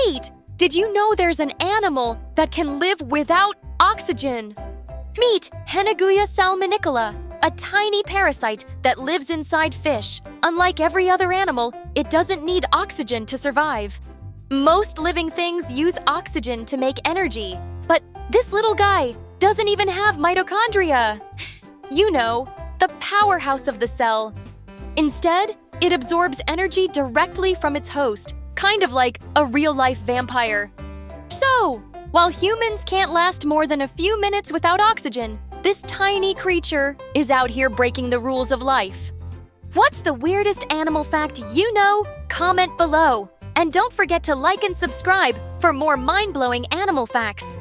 Wait! Did you know there's an animal that can live without oxygen? Meet Henneguya salminicola, a tiny parasite that lives inside fish. Unlike every other animal, it doesn't need oxygen to survive. Most living things use oxygen to make energy, but this little guy doesn't even have mitochondria. You know, the powerhouse of the cell. Instead, it absorbs energy directly from its host, kind of like a real-life vampire. So, while humans can't last more than a few minutes without oxygen, this tiny creature is out here breaking the rules of life. What's the weirdest animal fact you know? Comment below. And don't forget to like and subscribe for more mind-blowing animal facts.